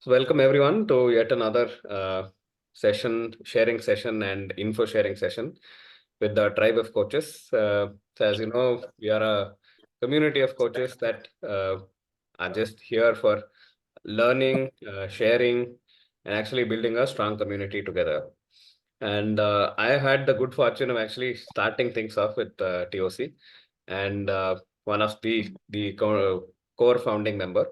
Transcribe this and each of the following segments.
So welcome everyone to yet another sharing session and info sharing session with the tribe of coaches. So as you know, we are a community of coaches that are just here for learning, sharing, and actually building a strong community together. And I had the good fortune of actually starting things off with TOC and one of the core founding member.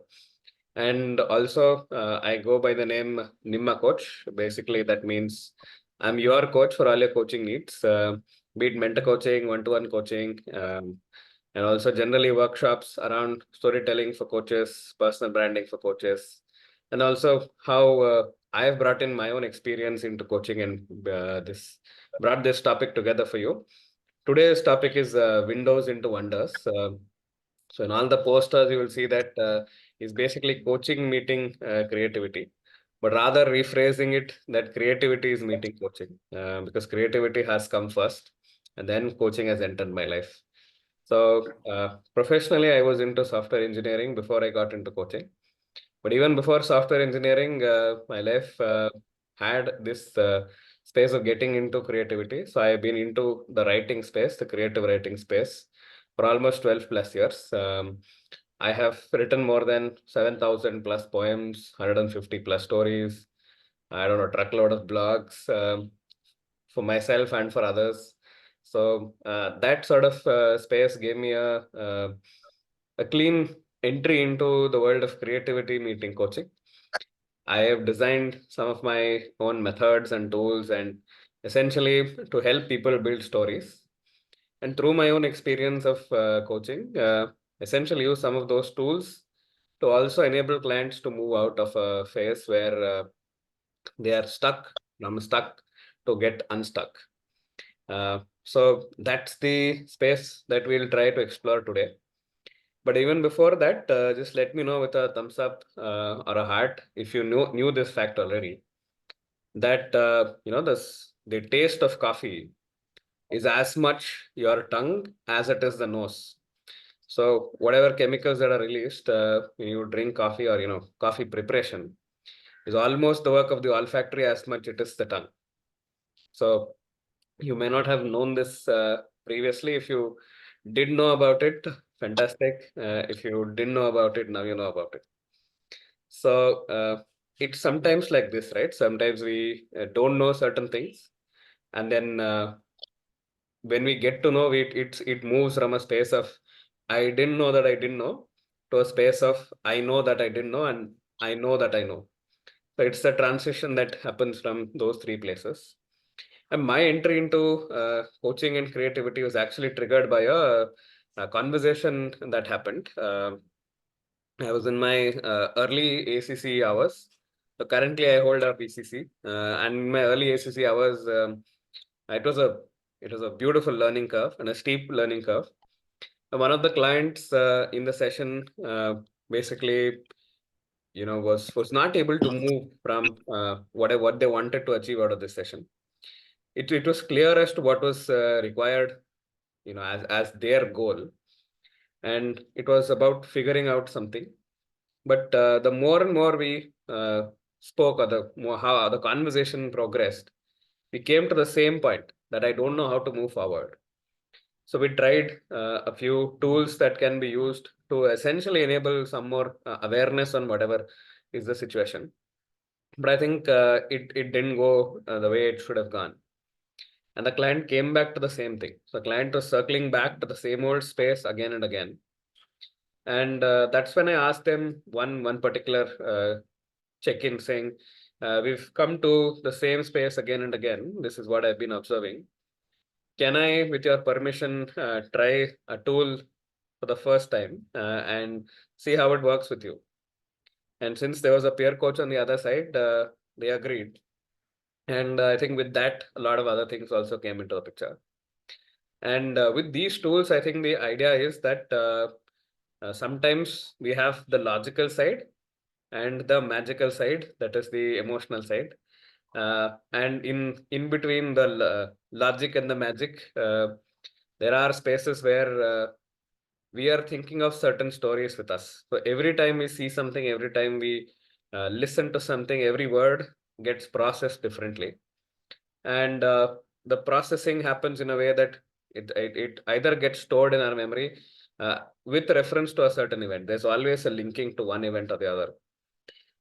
And also, I go by the name Nimma Coach. Basically, that means I'm your coach for all your coaching needs, be it mentor coaching, one-to-one coaching, and also generally workshops around storytelling for coaches, personal branding for coaches, and also how I've brought in my own experience into coaching and this brought this topic together for you. Today's topic is windows into wonders. So in all the posters, you will see that is basically coaching meeting creativity, but rather rephrasing it that creativity is meeting coaching because creativity has come first, and then coaching has entered my life. So professionally, I was into software engineering before I got into coaching. But even before software engineering, my life had this space of getting into creativity. So I've been into the writing space, the creative writing space, for almost 12 plus years. I have written more than 7,000 plus poems, 150 plus stories. I don't know, truckload of blogs for myself and for others. So that sort of space gave me a clean entry into the world of creativity meeting coaching. I have designed some of my own methods and tools and essentially to help people build stories. And through my own experience of coaching, essentially use some of those tools to also enable clients to move out of a phase where they are stuck, from stuck to get unstuck. So that's the space that we'll try to explore today. But even before that, just let me know with a thumbs up or a heart if you knew this fact already. That this the taste of coffee is as much your tongue as it is the nose. So whatever chemicals that are released when you drink coffee or coffee preparation is almost the work of the olfactory as much it is the tongue. So you may not have known this previously. If you did know about it, fantastic. If you didn't know about it, now you know about it. So it's sometimes like this, right? Sometimes we don't know certain things, and then when we get to know it, it moves from a space of I didn't know that I didn't know to a space of I know that I didn't know and I know that I know. So it's the transition that happens from those three places. And my entry into coaching and creativity was actually triggered by a conversation that happened. I was in my early ACC hours. So currently, I hold a PCC, and in my early ACC hours, it was a beautiful learning curve and a steep learning curve. And one of the clients in the session basically, was not able to move from what they wanted to achieve out of this session. It was clear as to what was required, as their goal, and it was about figuring out something. But the more and more we spoke, or the more how the conversation progressed, we came to the same point that I don't know how to move forward. So we tried a few tools that can be used to essentially enable some more awareness on whatever is the situation. But I think it didn't go the way it should have gone. And the client came back to the same thing. So the client was circling back to the same old space again and again. And that's when I asked them one particular check-in saying, we've come to the same space again and again. This is what I've been observing. Can I, with your permission, try a tool for the first time and see how it works with you? And since there was a peer coach on the other side, they agreed. And I think with that, a lot of other things also came into the picture. And with these tools, I think the idea is that sometimes we have the logical side and the magical side, that is the emotional side. And in between the logic and the magic, there are spaces where we are thinking of certain stories with us. So every time we see something, every time we listen to something, every word gets processed differently. And the processing happens in a way that it either gets stored in our memory with reference to a certain event. There's always a linking to one event or the other.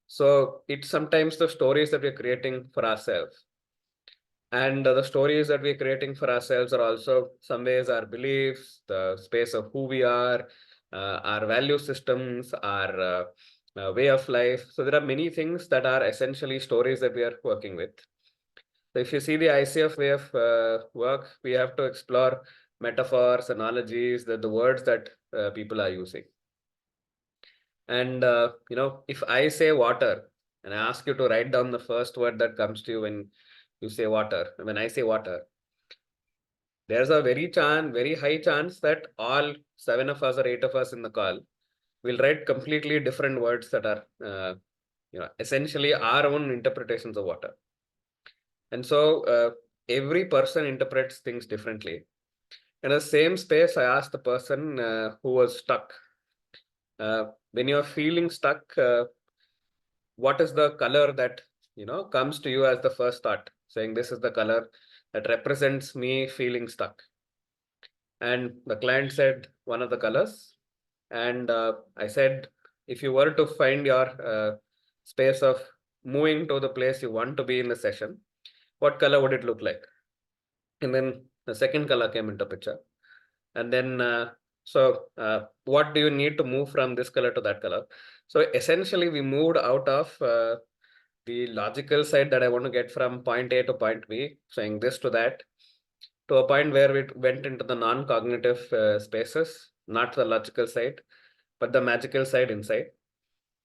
So it's sometimes the stories that we're creating for ourselves. And the stories that we're creating for ourselves are also some ways our beliefs, the space of who we are, our value systems, our way of life. So there are many things that are essentially stories that we are working with. So if you see the ICF way of work, we have to explore metaphors, analogies, the words that people are using. And if I say water and I ask you to write down the first word that comes to you when you say water, when I say water, there's a very high chance that all 7 of us or 8 of us in the call will write completely different words that are, essentially our own interpretations of water. And so every person interprets things differently. In the same space, I asked the person who was stuck. When you're feeling stuck, what is the color that comes to you as the first thought, saying this is the color that represents me feeling stuck? And the client said one of the colors. And I said, if you were to find your space of moving to the place you want to be in the session, what color would it look like? And then the second color came into picture. And then, what do you need to move from this color to that color? So essentially, we moved out of the logical side that I want to get from point A to point B, saying this to that, to a point where we went into the non-cognitive spaces, not the logical side, but the magical side inside.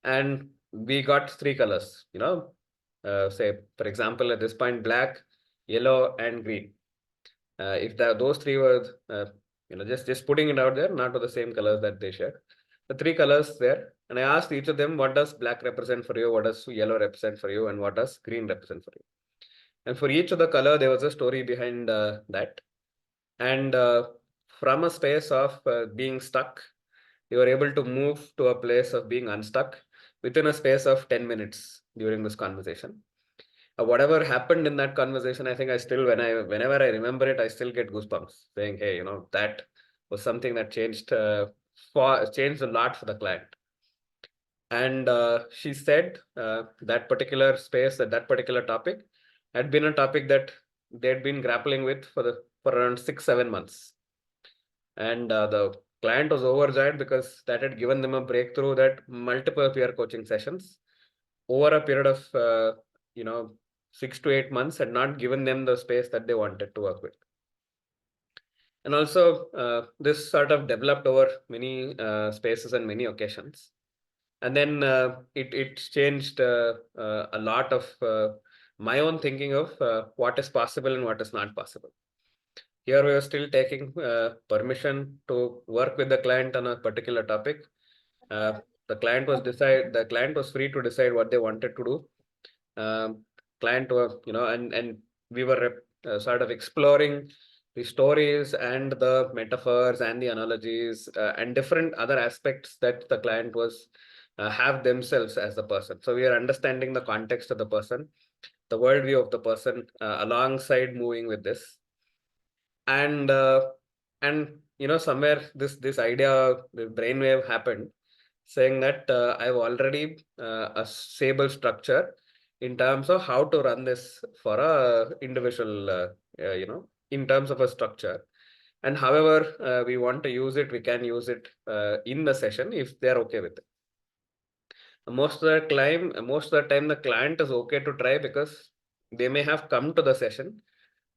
And we got 3 colors, say, for example, at this point, black, yellow, and green. If those three were, just putting it out there, not to the same colors that they shared. The 3 colors there, and I asked each of them, what does black represent for you? What does yellow represent for you? And what does green represent for you? And for each of the color, there was a story behind that. And from a space of being stuck, you were able to move to a place of being unstuck within a space of 10 minutes during this conversation. Whatever happened in that conversation, I think I still, whenever I remember it, I still get goosebumps saying, hey, that was something that changed a lot for the client. And she said that particular space, that particular topic had been a topic that they'd been grappling with for around 6-7 months. And the client was overjoyed because that had given them a breakthrough, that multiple peer coaching sessions over a period of 6 to 8 months had not given them the space that they wanted to work with. And also this sort of developed over many spaces and many occasions. And then it changed a lot of my own thinking of what is possible and what is not possible. Here we are still taking permission to work with the client on a particular topic. The client was free to decide what they wanted to do. Client were, and we were sort of exploring the stories and the metaphors and the analogies and different other aspects that the client was have themselves as the person. So we are understanding the context of the person, the worldview of the person, alongside moving with this. And somewhere this idea, the brainwave happened, saying that I've already a stable structure in terms of how to run this for a individual, in terms of a structure. And however we want to use it, we can use it in the session if they're okay with it. Most of the time, the client is okay to try because they may have come to the session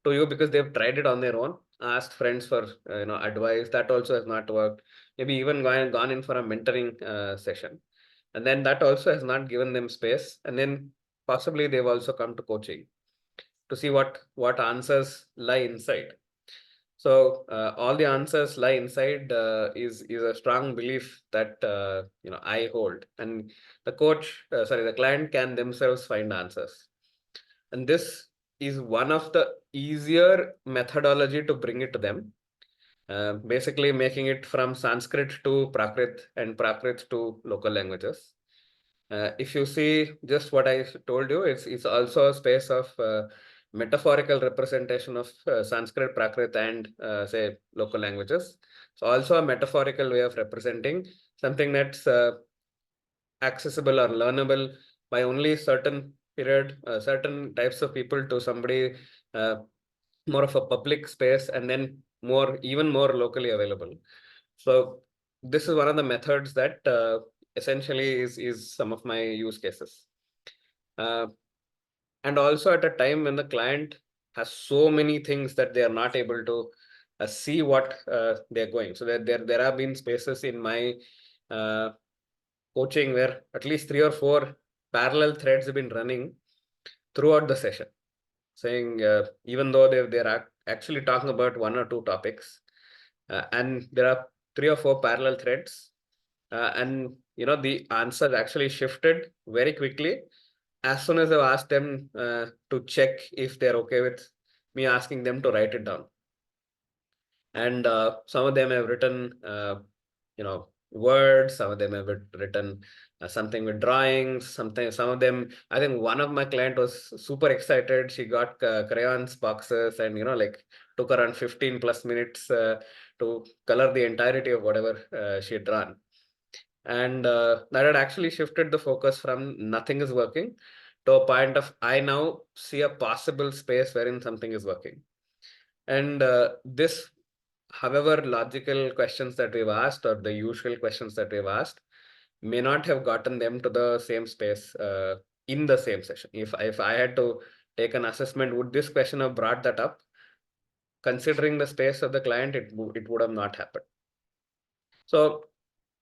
to you because they've tried it on their own, asked friends for advice. That also has not worked. Maybe even gone in for a mentoring session, and then that also has not given them space. And then possibly they've also come to coaching to see what answers lie inside. So all the answers lie inside is a strong belief that I hold, and the client can themselves find answers. And this is one of the easier methodology to bring it to them. Basically making it from Sanskrit to Prakrit and Prakrit to local languages. If you see just what I told you, it's also a space of metaphorical representation of Sanskrit, Prakrit, and say local languages. So also a metaphorical way of representing something that's accessible or learnable by only certain period, certain types of people to somebody uh, more of a public space, and then even more locally available. So this is one of the methods that essentially is some of my use cases. Uh, and also at a time when the client has so many things that they are not able to see what they're going. So there have been spaces in my uh, coaching where at least 3 or 4 parallel threads have been running throughout the session, saying even though they're actually talking about 1 or 2 topics, and there are 3 or 4 parallel threads, and the answer actually shifted very quickly as soon as I've asked them to check if they're okay with me asking them to write it down. And some of them have written words, some of them have written something with drawings, something. Some of them, I think one of my client was super excited. She got crayons boxes and like took around 15 plus minutes to color the entirety of whatever she had drawn. And that had actually shifted the focus from nothing is working to a point of I now see a possible space wherein something is working. And this, however, logical questions that we've asked or the usual questions that we've asked may not have gotten them to the same space in the same session. If I had to take an assessment, would this question have brought that up? Considering the space of the client, it would have not happened. So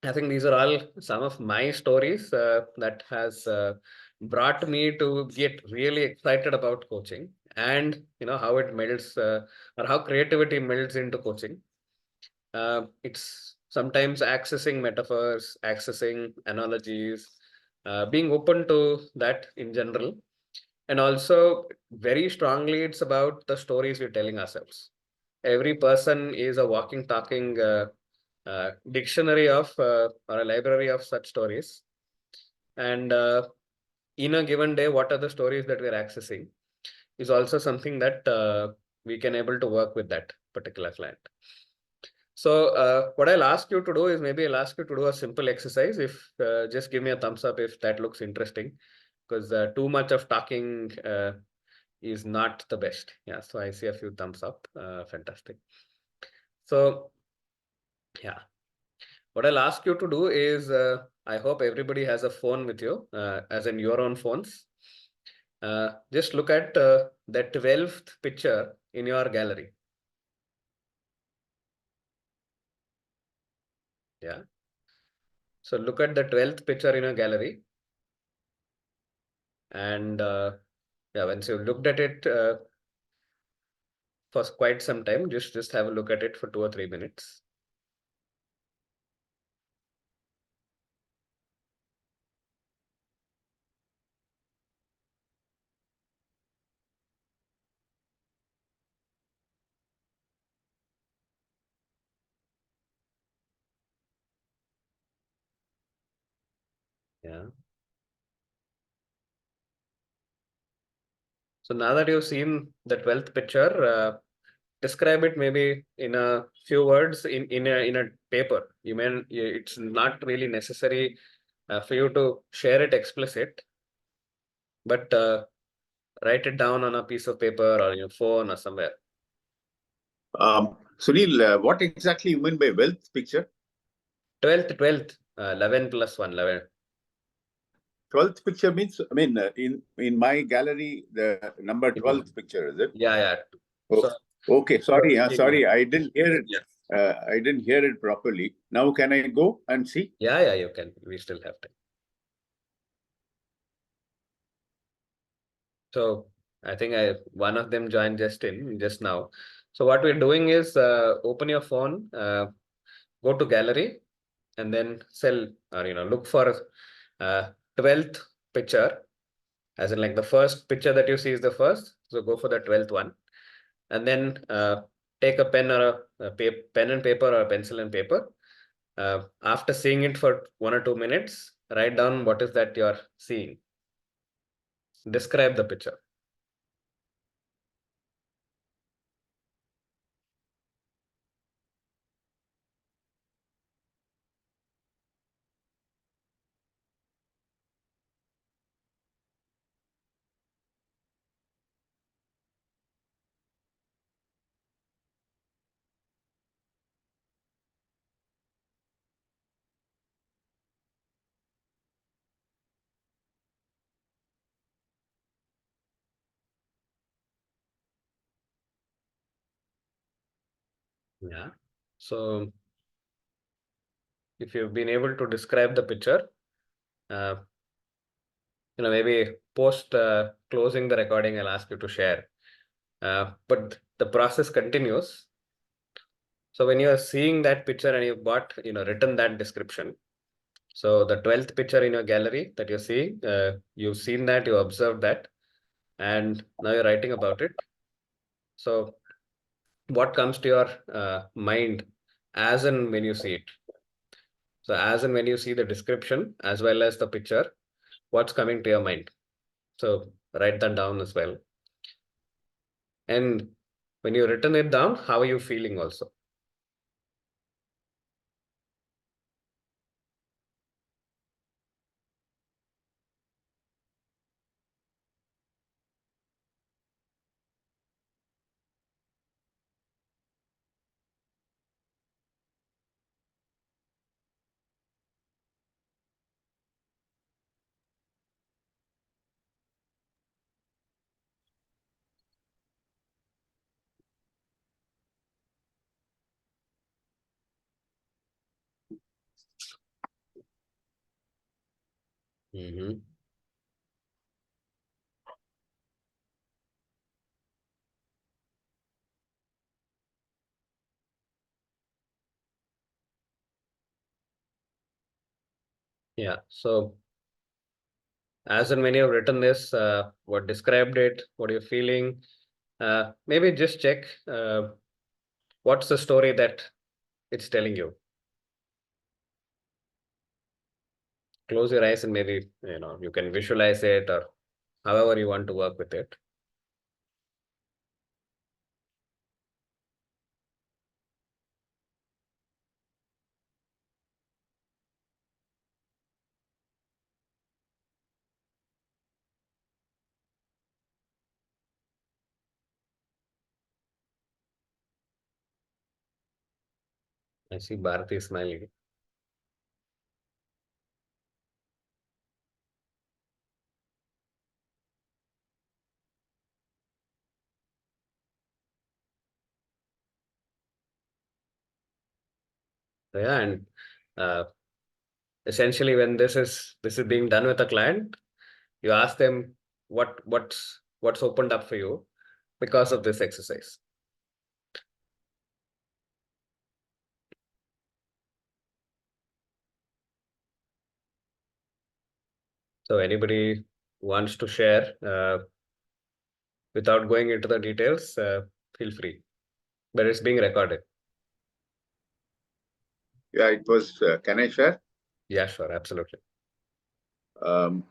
I think these are all some of my stories that has brought me to get really excited about coaching, and how it melds or how creativity melds into coaching. It's sometimes accessing metaphors, accessing analogies, being open to that in general. And also, very strongly, it's about the stories we're telling ourselves. Every person is a walking, talking dictionary of or a library of such stories. And in a given day, what are the stories that we're accessing is also something that we can able to work with that particular client. So what I'll ask you to do is maybe I'll ask you to do a simple exercise. If just give me a thumbs up if that looks interesting, because too much of talking is not the best. Yeah, so I see a few thumbs up. Fantastic. So yeah, what I'll ask you to do is I hope everybody has a phone with you, as in your own phones. Just look at the 12th picture in your gallery. Yeah. So look at the 12th picture in your gallery. And yeah, once you've looked at it for quite some time, just have a look at it for 2 or 3 minutes. Yeah. So now that you've seen the 12th picture, describe it maybe in a few words in a paper. It's not really necessary for you to share it explicit, but write it down on a piece of paper or your phone or somewhere. Sunil, what exactly you mean by wealth picture? 12th, 11 plus 1, 11. 12th picture means, I mean, in my gallery, the number 12th picture, is it? Yeah. Oh, So, okay, sorry, yeah. sorry, I didn't hear it. Yes. I didn't hear it properly. Now, can I go and see? Yeah, you can. We still have time. So I think one of them joined just now. So what we're doing is open your phone, go to gallery, and then look for 12th picture, as in like the first picture that you see is the first. So go for the 12th one, and then take a pen or a pen and paper or a pencil and paper. After seeing it for 1 or 2 minutes, write down what is that you're seeing. Describe the picture. Yeah. So if you've been able to describe the picture, uh, maybe post closing the recording, I'll ask you to share. But the process continues. So when you're seeing that picture and you've got, written that description. So the 12th picture in your gallery that you're seeing, you've seen that, you observed that, and now you're writing about it. So what comes to your mind as and when you see it? So as and when you see the description as well as the picture, what's coming to your mind? So write that down as well. And when you've written it down, how are you feeling also? Mm-hmm. Yeah. So as and when you've written this, what described it, what you're feeling, maybe just check what's the story that it's telling you. Close your eyes and maybe, you can visualize it or however you want to work with it. I see Bharati smiling. So yeah, and uh, essentially when this is being done with a client, you ask them what's opened up for you because of this exercise. So anybody wants to share without going into the details, feel free. But it's being recorded. Yeah, it was. Can I share? Yeah, sure, absolutely. Um,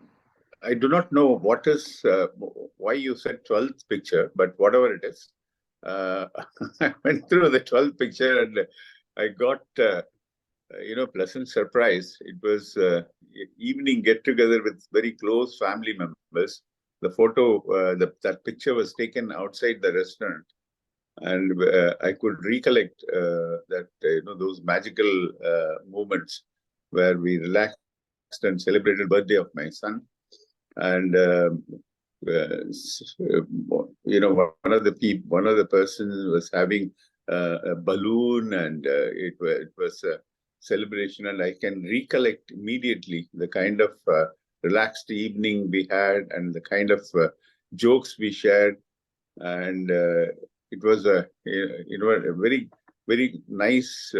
I do not know what is why you said 12th picture, but whatever it is, uh, I went through the 12th picture and I got pleasant surprise. It was evening get together with very close family members. The photo, that picture was taken outside the restaurant, and I could recollect that those magical moments where we relaxed and celebrated birthday of my son. And one of the persons was having a balloon, and it was a celebration. And I can recollect immediately the kind of relaxed evening we had and the kind of jokes we shared. And it was a very very nice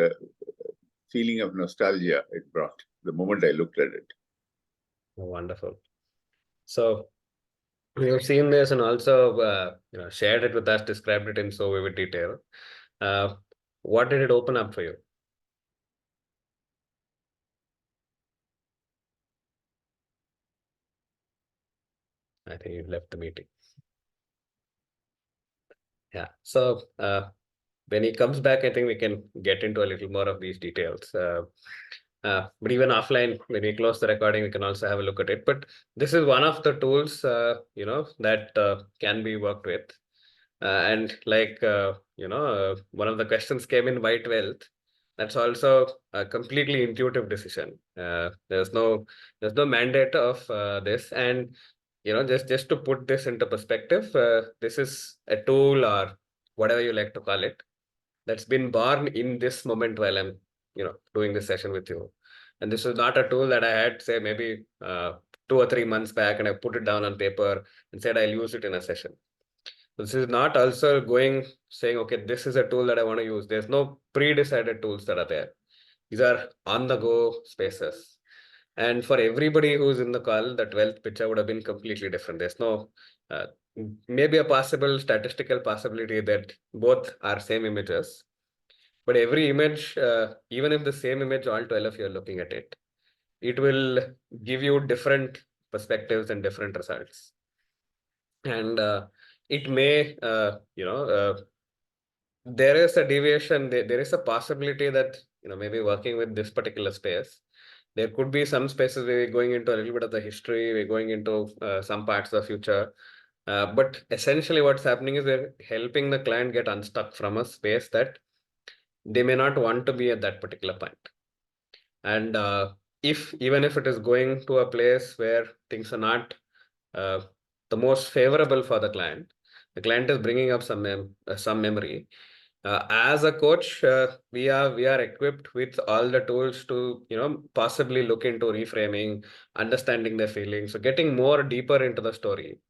feeling of nostalgia it brought the moment I looked at it. Oh, wonderful. So you've seen this and also shared it with us, described it in so vivid detail. What did it open up for you? I think you left the meeting. Yeah. So when he comes back, I think we can get into a little more of these details. But even offline, when we close the recording, we can also have a look at it. But this is one of the tools, that can be worked with. And like, one of the questions came in white wealth. That's also a completely intuitive decision. There's no mandate of this. And, just to put this into perspective, this is a tool or whatever you like to call it, that's been born in this moment while I'm, doing this session with you. And this is not a tool that I had, say, maybe 2 or 3 months back, and I put it down on paper and said I'll use it in a session. This is not also going saying, okay, this is a tool that I want to use. There's no pre-decided tools that are there. These are on the go spaces. And for everybody who's in the call, the 12th picture would have been completely different. There's no, uh, maybe a possible statistical possibility that both are same images. But every image, even if the same image, all 12 of you are looking at it, it will give you different perspectives and different results. And it may, there is a deviation, there is a possibility that, maybe working with this particular space, there could be some spaces where we're going into a little bit of the history, we're going into some parts of the future. But essentially what's happening is we're helping the client get unstuck from a space that they may not want to be at that particular point. And even if it is going to a place where things are not uh, the most favorable for the client is bringing up some memory. As a coach, we are equipped with all the tools to possibly look into reframing, understanding their feelings, so getting more deeper into the story.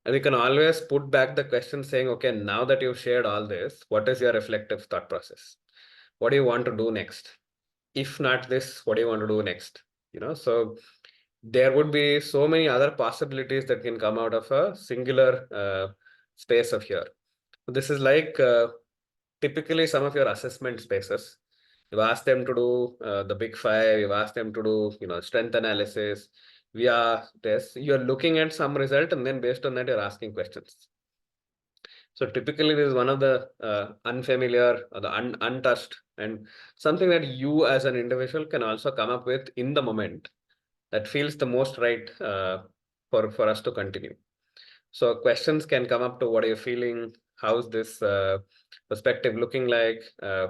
And we can always put back the question saying, okay, now that you've shared all this, what is your reflective thought process? What do you want to do next? If not this, what do you want to do next? So there would be so many other possibilities that can come out of a singular space of here. This is like typically some of your assessment spaces. You've asked them to do the big five, you've asked them to do, strength analysis via this. You're looking at some result, and then based on that, you're asking questions. So typically, this is one of the unfamiliar or the untouched, and something that you as an individual can also come up with in the moment that feels the most right for us to continue. So questions can come up to what are you feeling? How's this perspective looking like?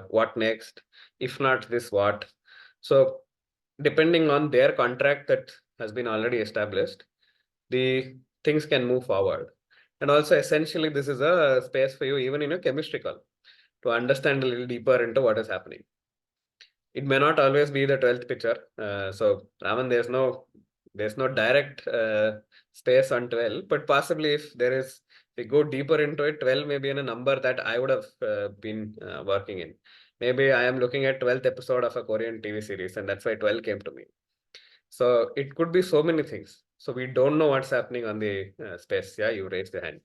What next? If not this, what? So depending on their contract that has been already established, the things can move forward. And also, essentially, this is a space for you, even in a chemistry call, to understand a little deeper into what is happening. It may not always be the 12th picture. So, Raman, there's no direct space on 12, but possibly if we go deeper into it, 12 may be in a number that I would have been working in. Maybe I am looking at 12th episode of a Korean TV series, and that's why 12 came to me. So it could be so many things. So we don't know what's happening on the space. Yeah, you raised the hand.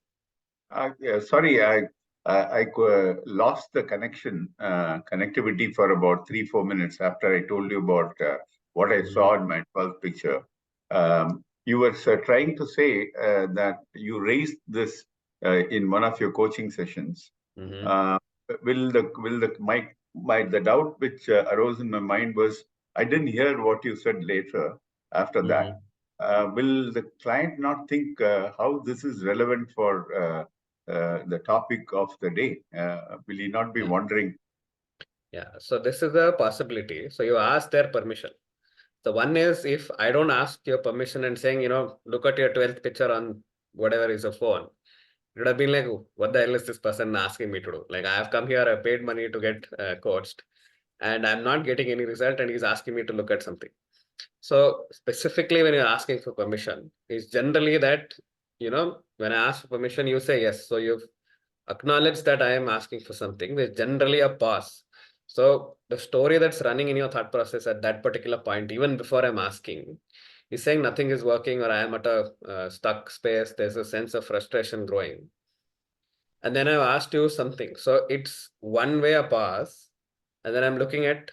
Yeah, sorry, I lost the connectivity for about 3-4 minutes after I told you about what I saw in my 12th picture. You were trying to say that you raised this in one of your coaching sessions. Mm-hmm. Will the doubt which arose in my mind was I didn't hear what you said later after that. Will the client not think how this is relevant for the topic of the day? Will he not be Yeah. wondering? Yeah. So this is a possibility. So you ask their permission. So one is if I don't ask your permission and saying, look at your 12th picture on whatever is a phone, it would have been like, what the hell is this person asking me to do? Like I have come here, I paid money to get coached, and I'm not getting any result, and he's asking me to look at something. So specifically when you're asking for permission, it's generally that, when I ask for permission, you say yes. So you've acknowledged that I am asking for something. There's generally a pause. So the story that's running in your thought process at that particular point, even before I'm asking, is saying nothing is working or I am at a stuck space. There's a sense of frustration growing. And then I've asked you something. So it's one way a pause. And then I'm looking at,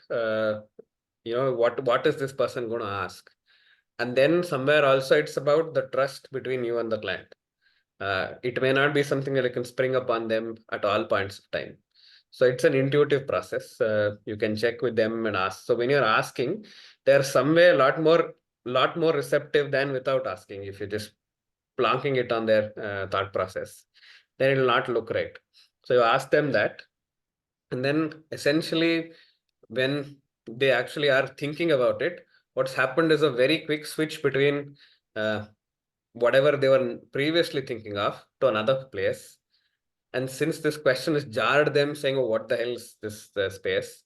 what is this person going to ask? And then somewhere also it's about the trust between you and the client. It may not be something that you can spring upon them at all points of time. So it's an intuitive process. You can check with them and ask. So when you're asking, they're somewhere lot more receptive than without asking. If you're just plonking it on their thought process, then it will not look right. So you ask them that, and then essentially when they actually are thinking about it, what's happened is a very quick switch between uh, whatever they were previously thinking of to another place. And since this question has jarred them saying, oh, what the hell is this space?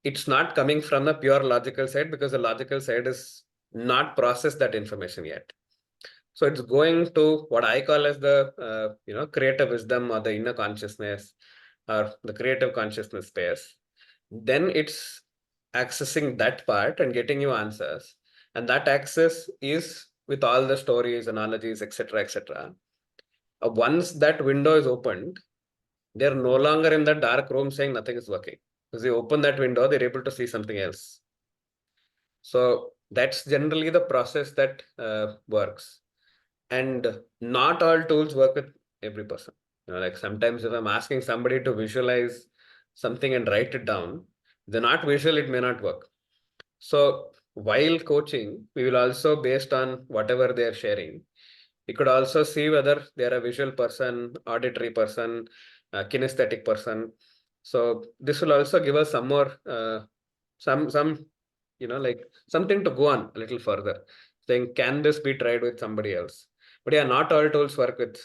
It's not coming from the pure logical side, because the logical side is not processed that information yet. So it's going to what I call as the creative wisdom or the inner consciousness or the creative consciousness space. Then it's accessing that part and getting you answers. And that access is with all the stories, analogies, etc., etc. Once that window is opened, they're no longer in the dark room saying nothing is working. Because they open that window, they're able to see something else. So that's generally the process that works. And not all tools work with every person. Like sometimes if I'm asking somebody to visualize something and write it down, they're not visual, it may not work. So while coaching, we will also, based on whatever they're sharing, we could also see whether they're a visual person, auditory person, kinesthetic person. So this will also give us some more, some, like something to go on a little further, saying, can this be tried with somebody else? But yeah, not all tools work with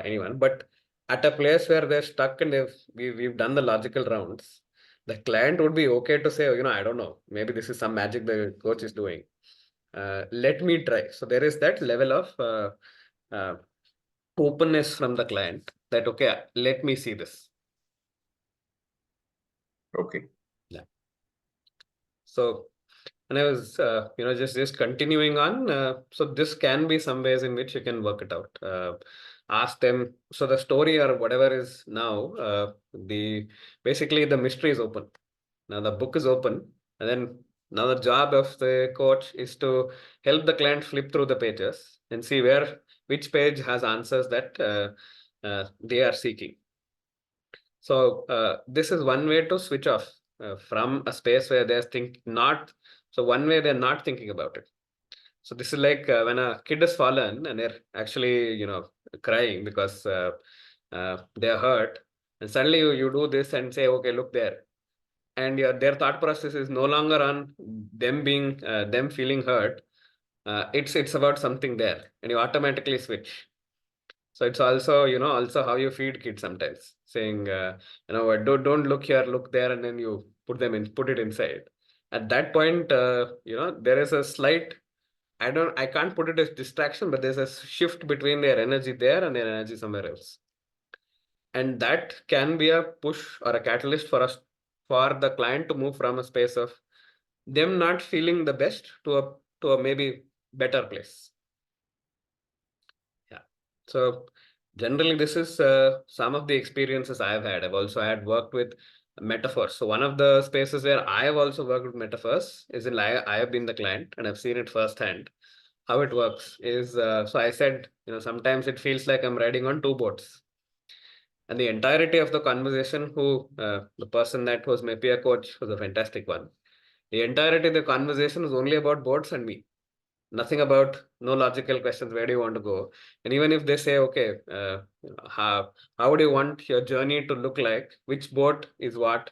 anyone. But at a place where they're stuck and we've done the logical rounds, the client would be okay to say, I don't know, maybe this is some magic the coach is doing. Let me try. So there is that level of uh, openness from the client that, okay, let me see this. Okay. Yeah. So, and I was, just continuing on. So this can be some ways in which you can work it out. Ask them. So the story or whatever is now, basically the mystery is open. Now the book is open, and then now the job of the coach is to help the client flip through the pages and see which page has answers that they are seeking. So this is one way to switch off from a space where they're not. So one way they're not thinking about it. So this is like when a kid has fallen and they're actually, crying because they're hurt, and suddenly you do this and say, okay, look there, and their thought process is no longer on them feeling hurt. It's about something there, and you automatically switch. So it's also, also how you feed kids sometimes, saying, don't look here, look there, and then you put it inside. At that point, there is a slight, I can't put it as distraction, but there's a shift between their energy there and their energy somewhere else. And that can be a push or a catalyst for the client to move from a space of them not feeling the best to a maybe better place. Yeah. So generally, this is some of the experiences I've had. I've also had worked with metaphors. So one of the spaces where I have also worked with metaphors is I have been the client and I've seen it firsthand. How it works is, so I said, sometimes it feels like I'm riding on two boats. And the entirety of the conversation, the person that was my peer coach was a fantastic one. The entirety of the conversation was only about boats and me. Nothing about, no logical questions, where do you want to go? And even if they say, okay, how do you want your journey to look like? Which boat is what?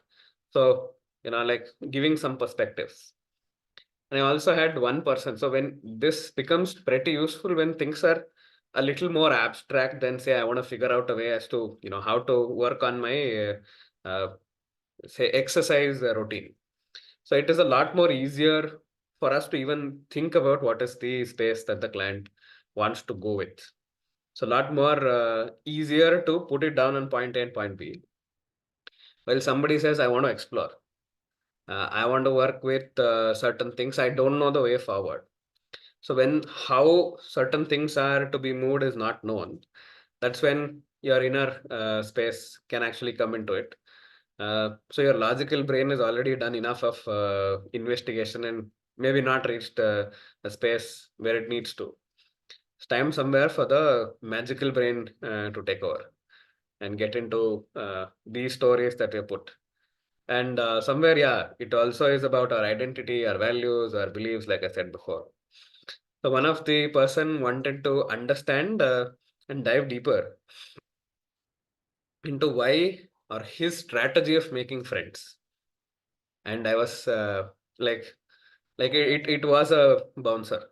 So, like giving some perspectives. And I also had one person. So when this becomes pretty useful when things are a little more abstract than say, I want to figure out a way as to, how to work on my, say, exercise routine. So it is a lot more easier for us to even think about what is the space that the client wants to go with. So a lot more easier to put it down on point A and point B. While somebody says, I want to explore. I want to work with certain things. I don't know the way forward. So when how certain things are to be moved is not known, that's when your inner space can actually come into it. So your logical brain has already done enough of investigation and maybe not reached a space where it needs to. It's time somewhere for the magical brain to take over and get into these stories that we put. And somewhere, yeah, it also is about our identity, our values, our beliefs, like I said before. So one of the person wanted to understand and dive deeper into why or his strategy of making friends. And I was like it was a bouncer,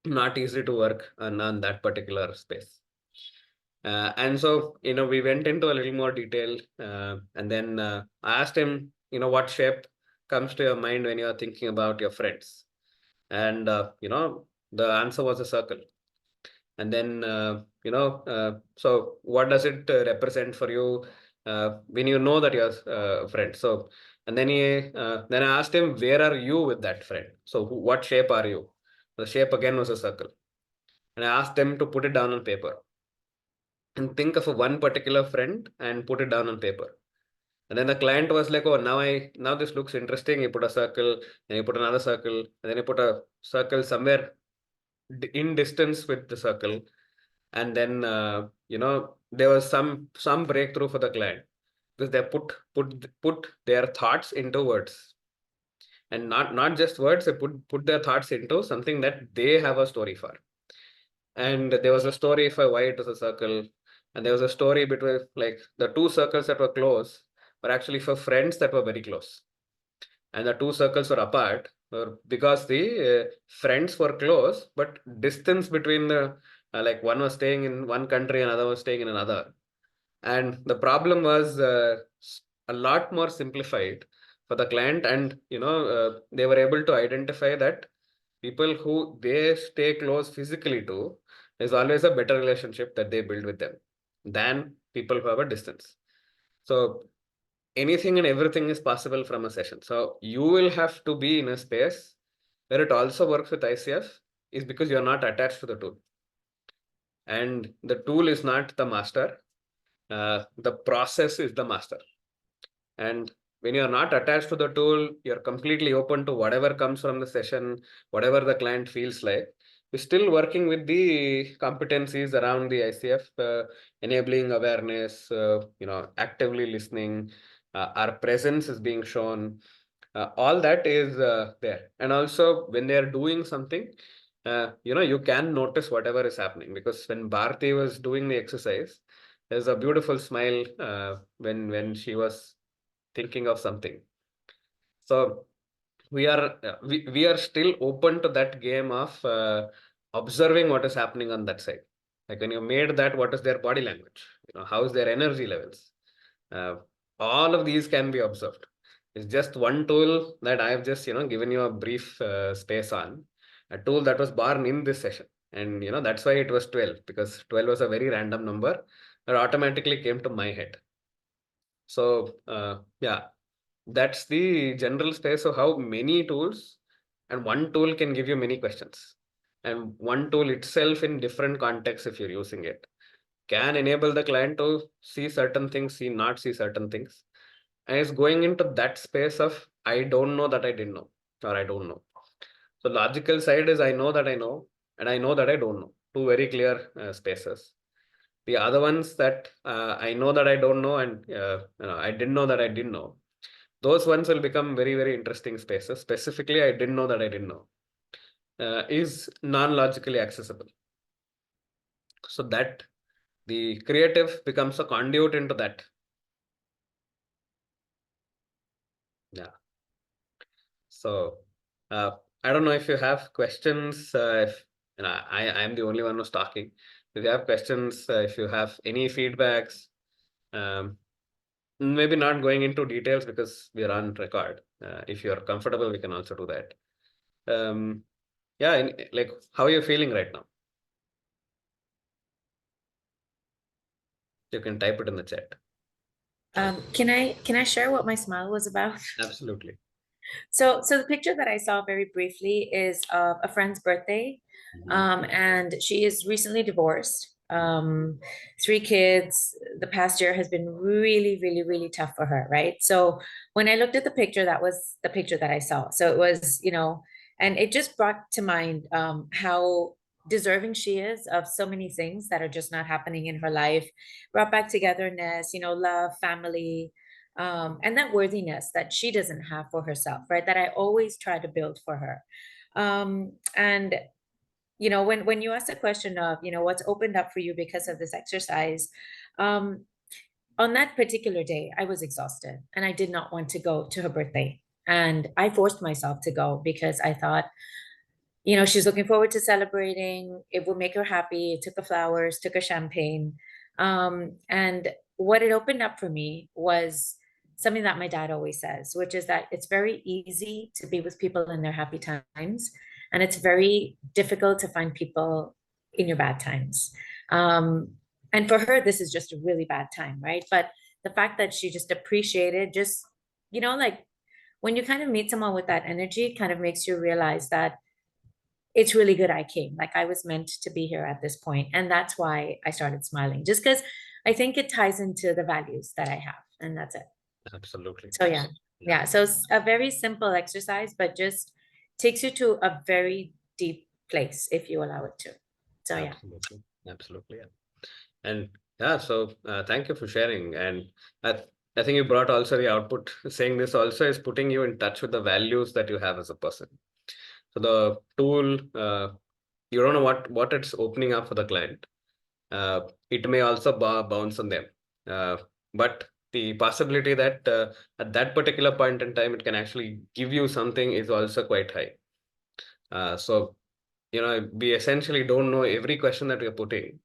not easy to work on that particular space. And so, we went into a little more detail, and then I asked him, what shape comes to your mind when you are thinking about your friends? And, the answer was a circle. And then, so what does it represent for you when you know that you're a friend? So, and then I asked him, where are you with that friend? So, what shape are you? The shape again was a circle. And I asked them to put it down on paper and think of a one particular friend and put it down on paper. And then the client was like, oh, now this looks interesting. You put a circle, then you put another circle, and then you put a circle somewhere in distance with the circle. And then there was some breakthrough for the client because they put their thoughts into words. And not just words, they put their thoughts into something that they have a story for. And there was a story for why it was a circle, and there was a story between like the two circles that were close were actually for friends that were very close, and the two circles were apart because the friends were close, but distance between the like one was staying in one country, another was staying in another, and the problem was a lot more simplified for the client, and they were able to identify that people who they stay close physically to is always a better relationship that they build with them than people who have a distance. So anything and everything is possible from a session. So you will have to be in a space where it also works with ICF is because you're not attached to the tool. And the tool is not the master. The process is the master. And when you're not attached to the tool, you're completely open to whatever comes from the session, whatever the client feels like. We're still working with the competencies around the ICF, enabling awareness, actively listening. Our presence is being shown. All that is there. And also, when they're doing something, you can notice whatever is happening, because when Bharti was doing the exercise, there's a beautiful smile when she was thinking of something. So we are still open to that game of observing what is happening on that side. Like when you made that, what is their body language? How is their energy levels? Uh, all of these can be observed. It's just one tool that I've just given you a brief space on, a tool that was born in this session, and that's why it was 12, because 12 was a very random number that automatically came to my head. So yeah, that's the general space of how many tools, and one tool can give you many questions, and one tool itself in different contexts, if you're using it, can enable the client to see certain things, not see certain things, and it's going into that space of I don't know that I didn't know, or I don't know. So logical side is I know that I know, and I know that I don't know. Two very clear spaces. The other ones that I know that I don't know, and I didn't know that I didn't know, those ones will become very, very interesting spaces. Specifically, I didn't know that I didn't know is non-logically accessible. So that the creative becomes a conduit into that. Yeah. So I don't know if you have questions. If I am the only one who's talking. If you have questions, if you have any feedbacks, maybe not going into details because we are on record. If you're comfortable, we can also do that. Yeah, like how are you feeling right now? You can type it in the chat. Can I share what my smile was about? Absolutely. So the picture that I saw very briefly is of a friend's birthday, and she is recently divorced. 3 kids. The past year has been really, really, really tough for her, right? So when I looked at the picture, that was the picture that I saw. So it was, and it just brought to mind how deserving she is of so many things that are just not happening in her life. Brought back togetherness, love, family, and that worthiness that she doesn't have for herself, right? That I always try to build for her. And when you ask the question of, what's opened up for you because of this exercise, um, on that particular day, I was exhausted and I did not want to go to her birthday. And I forced myself to go because I thought, she's looking forward to celebrating. It will make her happy. It took her flowers, took her champagne. And what it opened up for me was something that my dad always says, which is that it's very easy to be with people in their happy times. And it's very difficult to find people in your bad times. And for her, this is just a really bad time, right? But the fact that she just appreciated like when you kind of meet someone with that energy, it kind of makes you realize that it's really good I came. Like I was meant to be here at this point. And that's why I started smiling, just because I think it ties into the values that I have. And that's it. Absolutely. So yeah. So it's a very simple exercise, but just takes you to a very deep place if you allow it to. So yeah. Absolutely. Yeah. And yeah, so thank you for sharing. And I think you brought also the output. Saying this also is putting you in touch with the values that you have as a person. So the tool, you don't know what it's opening up for the client. It may also bounce on them. But the possibility that at that particular point in time, it can actually give you something is also quite high. So, we essentially don't know every question that we're putting.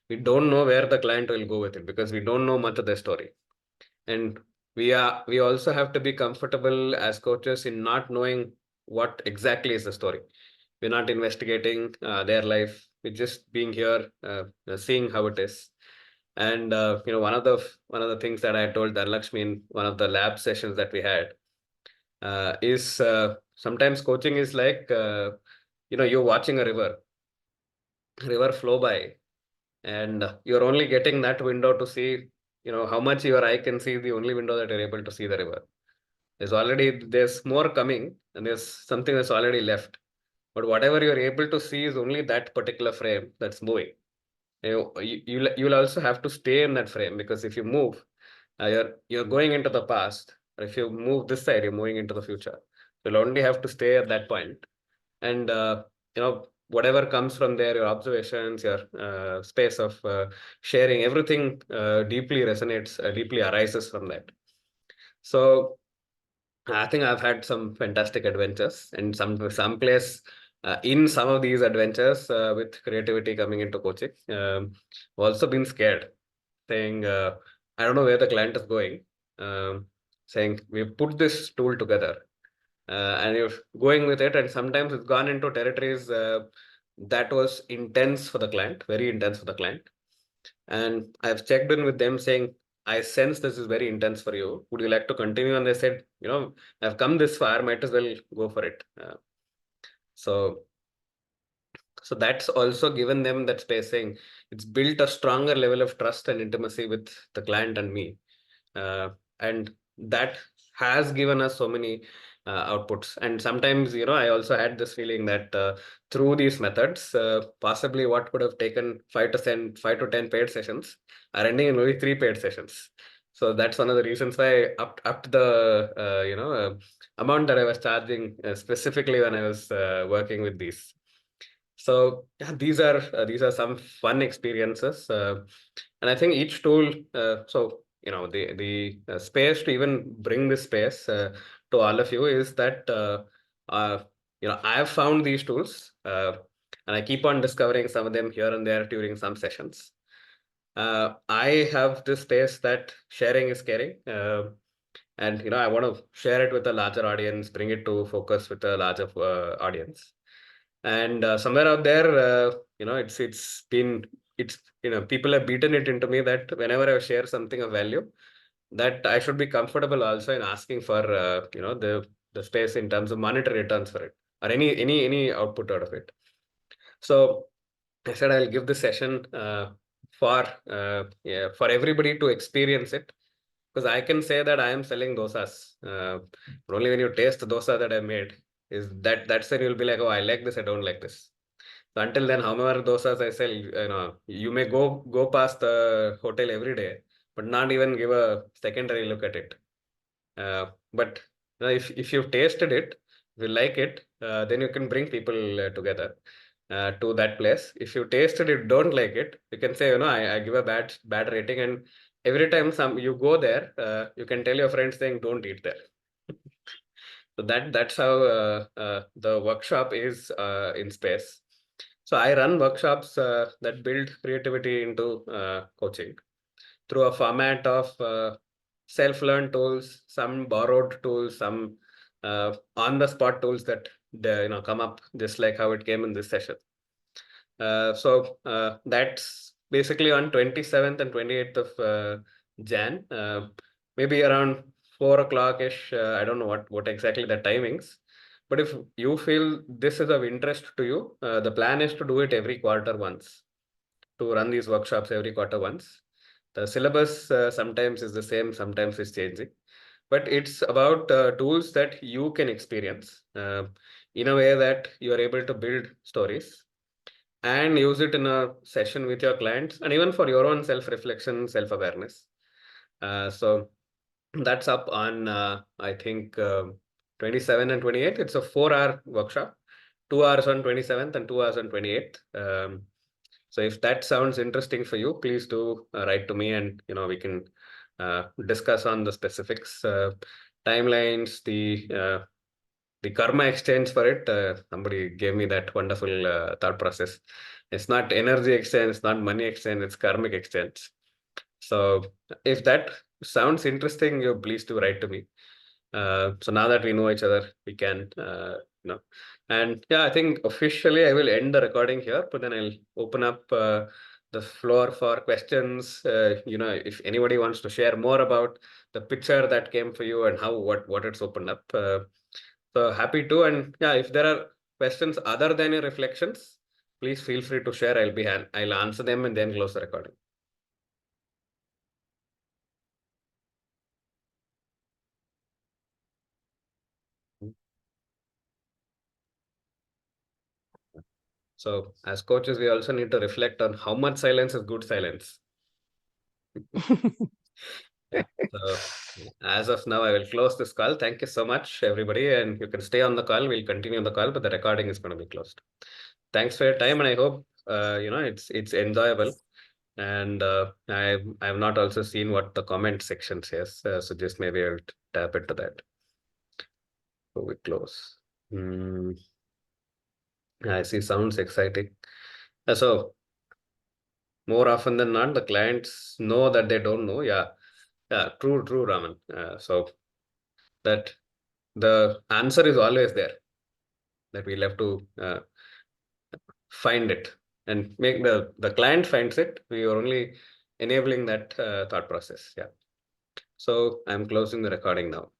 We don't know where the client will go with it because we don't know much of their story. And we also have to be comfortable as coaches in not knowing what exactly is the story. We're not investigating their life. We're just being here, seeing how it is. And one of the things that I told Dhanlakshmi in one of the lab sessions that we had is sometimes coaching is like you're watching a river flow by, and you're only getting that window to see how much your eye can see, the only window that you're able to see the river. There's more coming, and there's something that's already left. But whatever you're able to see is only that particular frame that's moving. You'll also have to stay in that frame, because if you move, you're going into the past. Or if you move this side, you're moving into the future. You'll only have to stay at that point. And whatever comes from there, your observations, your space of sharing, everything deeply resonates, deeply arises from that. So I think I've had some fantastic adventures, and some place in some of these adventures with creativity coming into coaching. I've also been scared, saying, I don't know where the client is going. Saying we've put this tool together, and you're going with it, and sometimes it's gone into territories that was intense for the client, very intense for the client. And I've checked in with them saying, I sense this is very intense for you. Would you like to continue? And they said, I've come this far, might as well go for it. So that's also given them that space, saying it's built a stronger level of trust and intimacy with the client and me. And that has given us so many outputs. And sometimes, I also had this feeling that through these methods, possibly what could have taken 5 to 10 paid sessions are ending in only 3 paid sessions. So that's one of the reasons why I upped the amount that I was charging specifically when I was working with these. So yeah, these are some fun experiences, and I think each tool. So the space to even bring this space to all of you is that I have found these tools, and I keep on discovering some of them here and there during some sessions. I have this space that sharing is caring, and I want to share it with a larger audience, bring it to focus with a larger audience. And somewhere out there, people have beaten it into me that whenever I share something of value, that I should be comfortable also in asking for the space in terms of monetary returns for it, or any output out of it. So I said I'll give this session for for everybody to experience it. Because I can say that I am selling dosas. But only when you taste the dosa that I made, that's when you'll be like, oh, I like this, I don't like this. So until then, however dosas I sell, you may go past the hotel every day, but not even give a secondary look at it. But if you've tasted it, if you like it, then you can bring people together to that place. If you tasted it, don't like it, you can say, I give a bad rating, and every time you go there, you can tell your friends saying, don't eat there. So that's how the workshop is in space. So I run workshops that build creativity into coaching through a format of self-learned tools, some borrowed tools, some on-the-spot tools that come up just like how it came in this session. So that's basically on 27th and 28th of Jan, maybe around 4 o'clock-ish. I don't know what exactly the timings. But if you feel this is of interest to you, the plan is to do it every quarter once, to run these workshops every quarter once. The syllabus sometimes is the same, sometimes is changing. But it's about tools that you can experience in a way that you are able to build stories and use it in a session with your clients and even for your own self-reflection, self-awareness. So that's up on, I think, 27 and 28. It's a 4-hour workshop, 2 hours on 27th and 2 hours on 28th. So if that sounds interesting for you, please do write to me, and we can discuss on the specifics, timelines, the karma exchange for it. Somebody gave me that wonderful thought process. It's not energy exchange, it's not money exchange, it's karmic exchange. So if that sounds interesting, you please do write to me. So now that we know each other, we can, and yeah, I think officially I will end the recording here, but then I'll open up the floor for questions. If anybody wants to share more about the picture that came for you and what it's opened up. So happy to, and yeah, if there are questions other than your reflections, please feel free to share. I'll answer them and then close the recording. So as coaches, we also need to reflect on how much silence is good silence. Yeah. So as of now, I will close this call. Thank you so much, everybody. And you can stay on the call. We'll continue the call, but the recording is going to be closed. Thanks for your time. And I hope, it's enjoyable. And I've not also seen what the comment section says. So just maybe I'll tap into that. So we close. I see, sounds exciting. So more often than not, the clients know that they don't know. Yeah, true, Raman. So that the answer is always there, that we'll have to find it and make the client finds it. We are only enabling that thought process. Yeah. So I'm closing the recording now.